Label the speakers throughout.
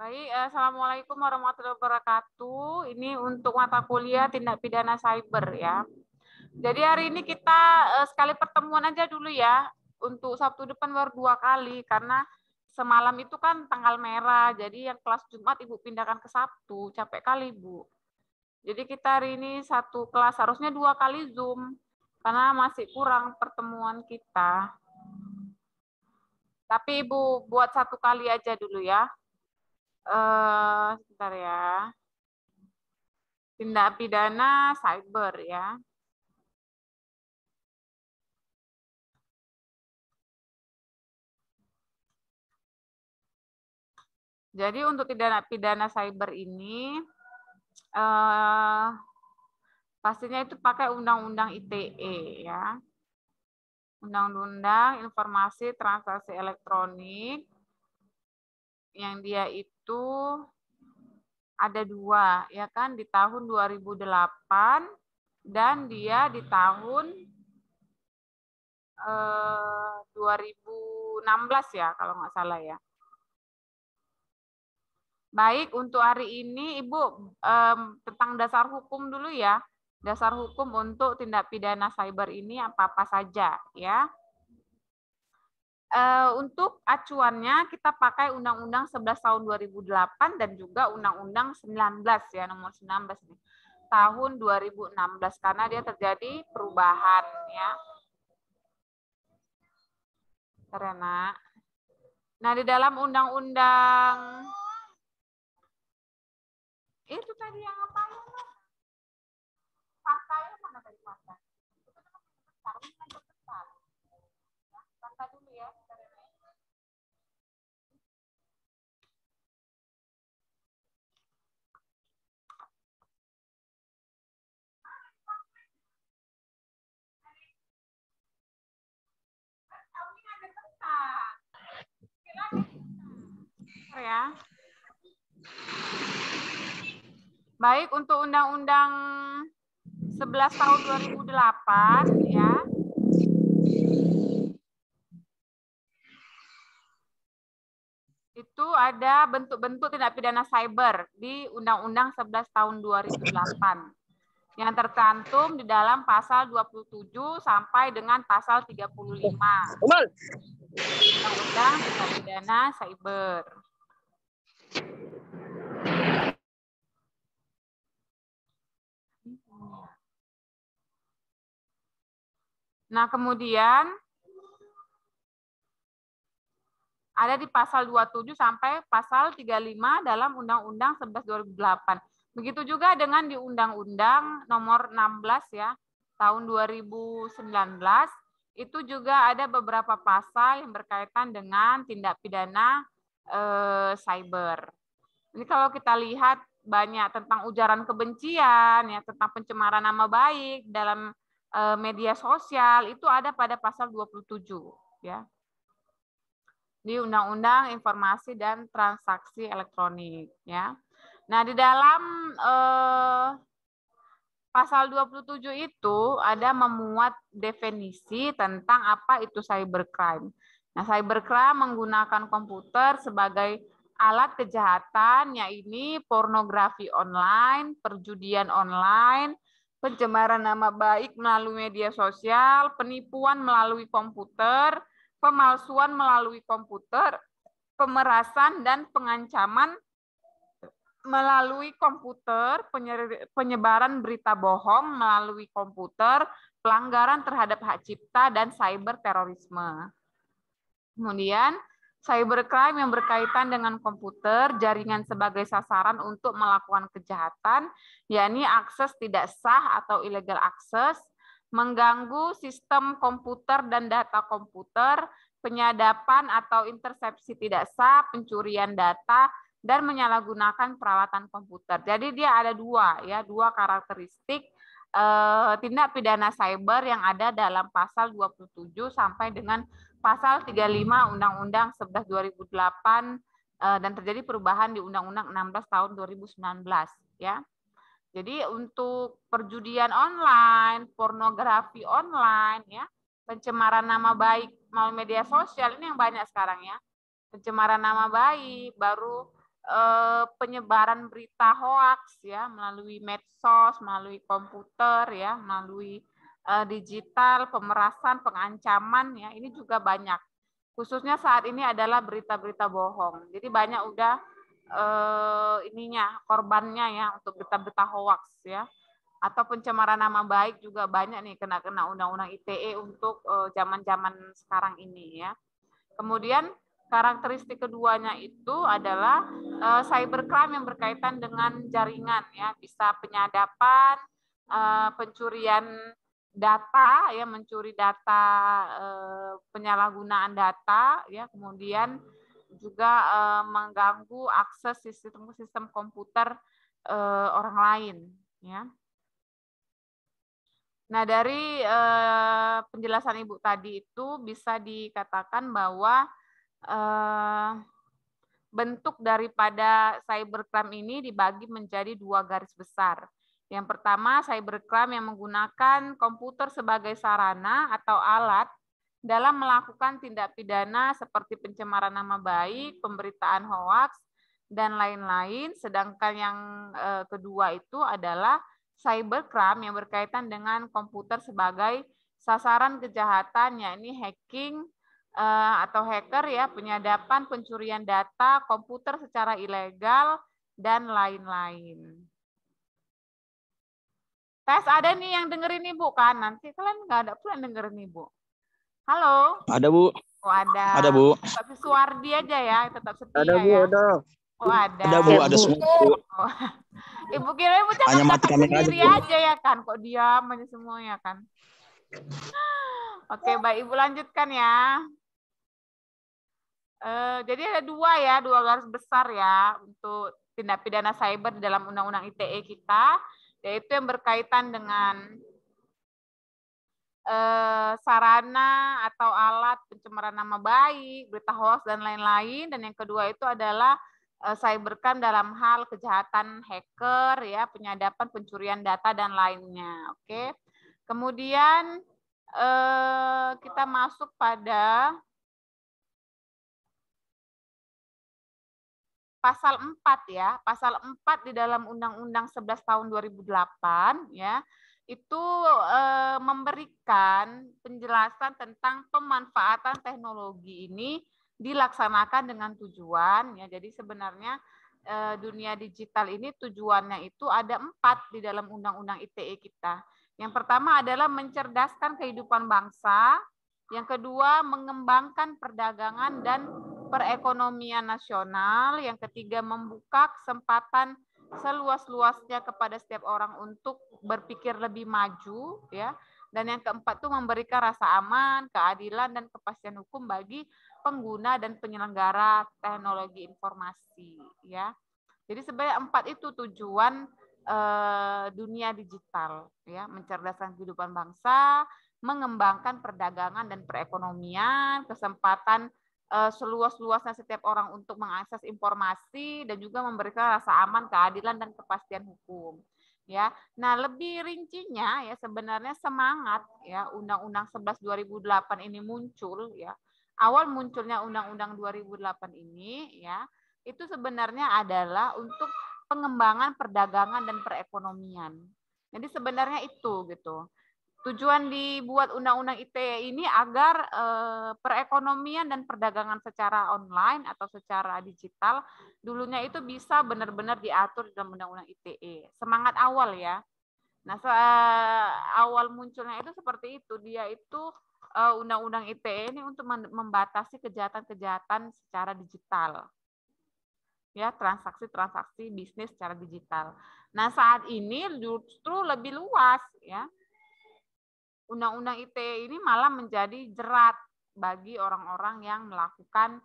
Speaker 1: Baik, Assalamualaikum warahmatullahi wabarakatuh. Ini untuk mata kuliah tindak pidana cyber ya. Jadi hari ini kita sekali pertemuan aja dulu ya. Untuk Sabtu depan baru 2 kali karena semalam itu kan tanggal merah. Jadi yang kelas Jumat Ibu pindahkan ke Sabtu. Capek kali Bu. Jadi kita hari ini satu kelas harusnya 2 kali Zoom karena masih kurang pertemuan kita. Tapi Ibu buat 1 kali aja dulu ya. Sebentar ya. Tindak pidana cyber ya. Jadi untuk tindak pidana cyber ini pastinya itu pakai Undang-Undang ITE ya. Undang-Undang Informasi Transaksi Elektronik yang dia itu ada 2 ya kan, di tahun 2008 dan dia di tahun 2016 ya kalau nggak salah ya. Baik, untuk hari ini Ibu tentang dasar hukum dulu ya. Dasar hukum untuk tindak pidana cyber ini apa-apa saja ya. Untuk acuannya kita pakai Undang-Undang 11 tahun 2008 dan juga Undang-Undang 19 ya, nomor 19 nih, tahun 2016 karena dia terjadi perubahan ya. Karena nah di dalam undang-undang itu tadi yang apa? Partainya mana tadi partai? Itu kan besar. Ya, partai dulu ya. Ya. Baik, untuk Undang-Undang 11 tahun 2008 ya. Itu ada bentuk-bentuk tindak pidana cyber di Undang-Undang 11 tahun 2008 yang tercantum di dalam pasal 27 sampai dengan pasal 35. Undang-Undang tindak pidana cyber. Nah, kemudian ada di pasal 27 sampai pasal 35 dalam Undang-Undang 11 2008. Begitu juga dengan di Undang-Undang nomor 16 ya, tahun 2019, itu juga ada beberapa pasal yang berkaitan dengan tindak pidana cyber. Ini kalau kita lihat banyak tentang ujaran kebencian, ya, tentang pencemaran nama baik dalam media sosial, itu ada pada pasal 27 ya. Di Undang-Undang Informasi dan Transaksi Elektronik ya. Nah, di dalam pasal 27 itu ada memuat definisi tentang apa itu cybercrime. Nah, cybercrime menggunakan komputer sebagai alat kejahatan, yaitu pornografi online, perjudian online, pencemaran nama baik melalui media sosial, penipuan melalui komputer, pemalsuan melalui komputer, pemerasan dan pengancaman melalui komputer, penyebaran berita bohong melalui komputer, pelanggaran terhadap hak cipta, dan cyber terorisme. Kemudian, cybercrime yang berkaitan dengan komputer, jaringan sebagai sasaran untuk melakukan kejahatan, yakni akses tidak sah atau illegal access, mengganggu sistem komputer dan data komputer, penyadapan atau intersepsi tidak sah, pencurian data, dan menyalahgunakan peralatan komputer. Jadi dia ada dua karakteristik tindak pidana cyber yang ada dalam pasal 27 sampai dengan pasal 35 Undang-Undang 11 2008 dan terjadi perubahan di Undang-Undang 16 tahun 2019 ya. Jadi untuk perjudian online, pornografi online ya, pencemaran nama baik melalui media sosial ini yang banyak sekarang ya. Pencemaran nama baik, baru penyebaran berita hoaks ya melalui medsos, melalui komputer ya, melalui digital, pemerasan, pengancaman ya, ini juga banyak. Khususnya saat ini adalah berita-berita bohong. Jadi banyak udah korbannya ya untuk berita-berita hoaks ya. Atau pencemaran nama baik juga banyak nih kena undang-undang ITE untuk zaman-zaman sekarang ini ya. Kemudian karakteristik keduanya itu adalah cybercrime yang berkaitan dengan jaringan ya, bisa penyadapan, pencurian data ya, mencuri data, penyalahgunaan data ya, kemudian juga mengganggu akses sistem komputer orang lain ya. Nah, dari penjelasan Ibu tadi itu bisa dikatakan bahwa bentuk daripada cybercrime ini dibagi menjadi 2 garis besar. Yang pertama, cybercrime yang menggunakan komputer sebagai sarana atau alat dalam melakukan tindak pidana seperti pencemaran nama baik, pemberitaan hoaks, dan lain-lain. Sedangkan yang kedua itu adalah cybercrime yang berkaitan dengan komputer sebagai sasaran kejahatan, yakni hacking atau hacker ya, penyadapan, pencurian data, komputer secara ilegal, dan lain-lain. Tes ada nih yang dengerin Ibu kan? Nanti kalian nggak ada pula yang dengerin Ibu. Halo?
Speaker 2: Ada, Bu.
Speaker 1: Oh, ada.
Speaker 2: Ada, Bu.
Speaker 1: Tapi Suwardi aja ya, tetap setia
Speaker 3: Ada, Bu,
Speaker 1: ya.
Speaker 3: ada.
Speaker 1: Oh, ada.
Speaker 2: Ada, Bu, ada semua.
Speaker 1: Oh. Ibu kira Ibu
Speaker 2: Hanya mati
Speaker 1: cakap
Speaker 2: kamera
Speaker 1: sendiri
Speaker 2: aja,
Speaker 1: aja ya kan? Kok diam aja semuanya kan? Oke, baik. Ibu lanjutkan ya. Jadi ada dua garis besar ya untuk tindak pidana cyber di dalam Undang-Undang ITE kita, yaitu yang berkaitan dengan sarana atau alat pencemaran nama baik, berita hoax dan lain-lain, dan yang kedua itu adalah cybercrime dalam hal kejahatan hacker ya, penyadapan, pencurian data dan lainnya. Oke. Kemudian kita masuk pada pasal 4 ya. Pasal 4 di dalam Undang-Undang 11 tahun 2008 ya, itu memberikan penjelasan tentang pemanfaatan teknologi ini dilaksanakan dengan tujuan ya. Jadi sebenarnya dunia digital ini tujuannya itu ada 4 di dalam Undang-Undang ITE kita. Yang pertama adalah mencerdaskan kehidupan bangsa, yang kedua mengembangkan perdagangan dan perekonomian nasional, yang ketiga membuka kesempatan seluas-luasnya kepada setiap orang untuk berpikir lebih maju ya, dan yang keempat itu memberikan rasa aman, keadilan dan kepastian hukum bagi pengguna dan penyelenggara teknologi informasi ya. Jadi sebenarnya 4 itu tujuan dunia digital ya, mencerdaskan kehidupan bangsa, mengembangkan perdagangan dan perekonomian, kesempatan seluas-luasnya setiap orang untuk mengakses informasi, dan juga memberikan rasa aman, keadilan dan kepastian hukum. Ya, nah lebih rincinya ya sebenarnya semangat ya Undang-Undang 11 2008 ini muncul ya. Awal munculnya Undang-Undang 2008 ini ya, itu sebenarnya adalah untuk pengembangan perdagangan dan perekonomian. Jadi sebenarnya itu gitu. Tujuan dibuat Undang-Undang ITE ini agar perekonomian dan perdagangan secara online atau secara digital dulunya itu bisa benar-benar diatur dalam Undang-Undang ITE. Semangat awal ya. Nah, awal munculnya itu seperti itu. Dia itu Undang-Undang ITE ini untuk membatasi kejahatan-kejahatan secara digital. Ya, transaksi-transaksi bisnis secara digital. Nah, saat ini justru lebih luas ya. Undang-Undang ITE ini malah menjadi jerat bagi orang-orang yang melakukan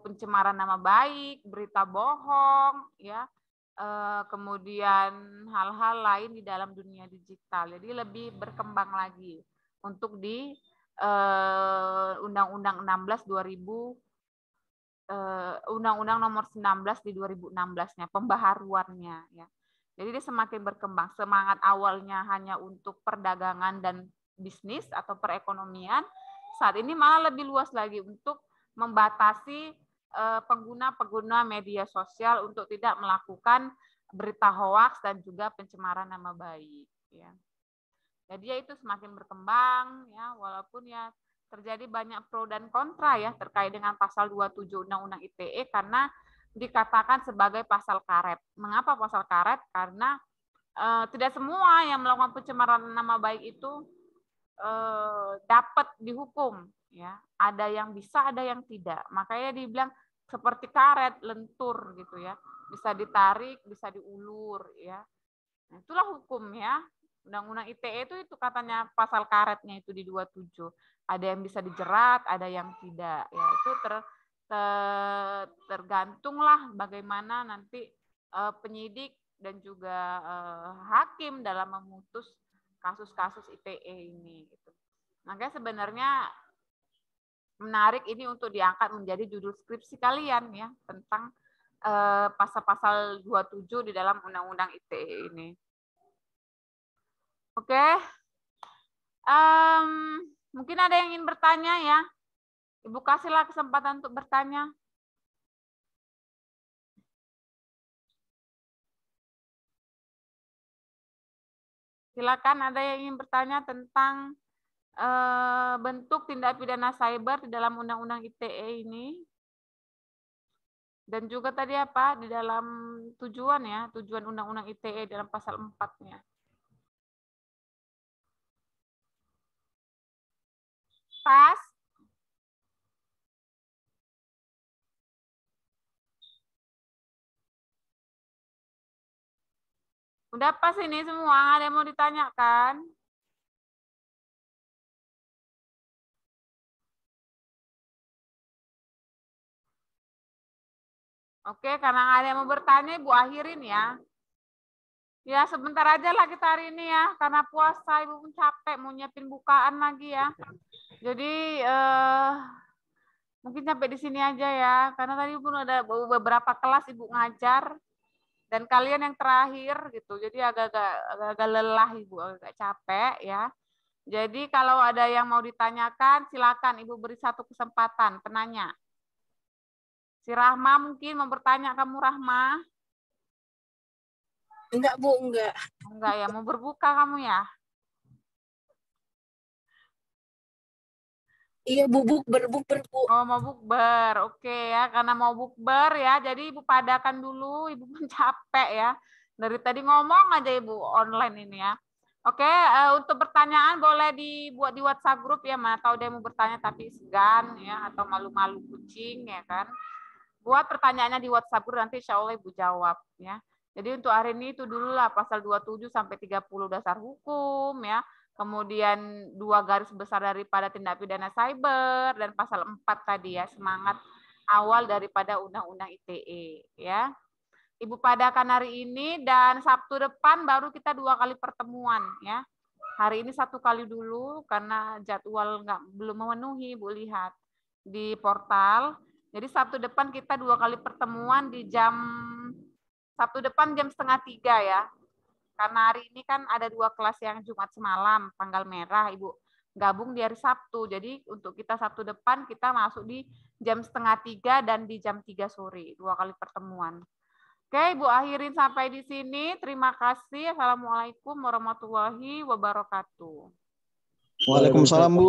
Speaker 1: pencemaran nama baik, berita bohong, ya, kemudian hal-hal lain di dalam dunia digital. Jadi lebih berkembang lagi untuk di Undang-Undang 16 2000 Undang-Undang nomor 19 di 2016-nya, pembaharuannya ya. Jadi dia semakin berkembang. Semangat awalnya hanya untuk perdagangan dan bisnis atau perekonomian, saat ini malah lebih luas lagi untuk membatasi pengguna-pengguna media sosial untuk tidak melakukan berita hoaks dan juga pencemaran nama baik. Ya. Jadi ya itu semakin berkembang, ya, walaupun ya terjadi banyak pro dan kontra ya terkait dengan pasal 27 Undang-Undang ITE karena dikatakan sebagai pasal karet. Mengapa pasal karet? Karena tidak semua yang melakukan pencemaran nama baik itu dapat dihukum, ya. Ada yang bisa, ada yang tidak. Makanya dibilang seperti karet, lentur gitu ya. Bisa ditarik, bisa diulur, ya. Nah, itulah hukum ya. Undang-Undang ITE itu katanya pasal karetnya itu di 27. Ada yang bisa dijerat, ada yang tidak. Ya, itu tergantunglah bagaimana nanti penyidik dan juga hakim dalam memutus kasus-kasus ITE ini. Gitu. Makanya sebenarnya menarik ini untuk diangkat menjadi judul skripsi kalian ya tentang pasal-pasal 27 di dalam Undang-Undang ITE ini. Oke, mungkin ada yang ingin bertanya ya. Ibu kasihlah kesempatan untuk bertanya. Silakan ada yang ingin bertanya tentang bentuk tindak pidana cyber di dalam Undang-Undang ITE ini. Dan juga tadi apa di dalam tujuan ya, tujuan Undang-Undang ITE dalam pasal 4-nya. Pas. Udah pas ini semua, ada yang mau ditanyakan? Oke, karena ada yang mau bertanya, Ibu akhirin ya. Ya, sebentar aja lah kita hari ini ya, karena puasa Ibu pun capek, mau nyiapin bukaan lagi ya. Jadi, mungkin sampai di sini aja ya, karena tadi Ibu ada beberapa kelas Ibu ngajar, dan kalian yang terakhir gitu, jadi agak lelah Ibu, agak capek ya. Jadi kalau ada yang mau ditanyakan, silakan Ibu beri satu kesempatan penanya. Si Rahma mungkin mau bertanya, kamu Rahma?
Speaker 2: Enggak, Bu, enggak.
Speaker 1: Enggak ya, mau berbuka kamu ya?
Speaker 2: Iya, Bu, bukber, Bu.
Speaker 1: Oh, mau bukber. Oke ya, karena mau bukber ya, jadi Ibu padakan dulu, Ibu pun capek ya. Dari tadi ngomong aja Ibu online ini ya. Oke, untuk pertanyaan boleh dibuat di WhatsApp grup ya, mana tahu dia mau bertanya tapi segan ya, atau malu-malu kucing ya kan. Buat pertanyaannya di WhatsApp grup, nanti insya Allah Ibu jawab ya. Jadi untuk hari ini itu dulu lah pasal 27 sampai 30 dasar hukum ya. Kemudian 2 garis besar daripada tindak pidana cyber dan pasal 4 tadi ya, semangat awal daripada Undang-Undang ITE ya. Ibu padakan hari ini dan Sabtu depan baru kita 2 kali pertemuan ya. Hari ini 1 kali dulu karena jadwal belum memenuhi, Bu lihat di portal. Jadi Sabtu depan kita 2 kali pertemuan di Sabtu depan jam 2:30 ya. Karena hari ini kan ada 2 kelas yang Jumat semalam, tanggal merah, Ibu gabung di hari Sabtu. Jadi untuk kita Sabtu depan kita masuk di jam 2:30 dan di jam 3 sore, 2 kali pertemuan. Oke, Ibu akhirin sampai di sini. Terima kasih. Assalamualaikum warahmatullahi wabarakatuh.
Speaker 3: Waalaikumsalam, Bu.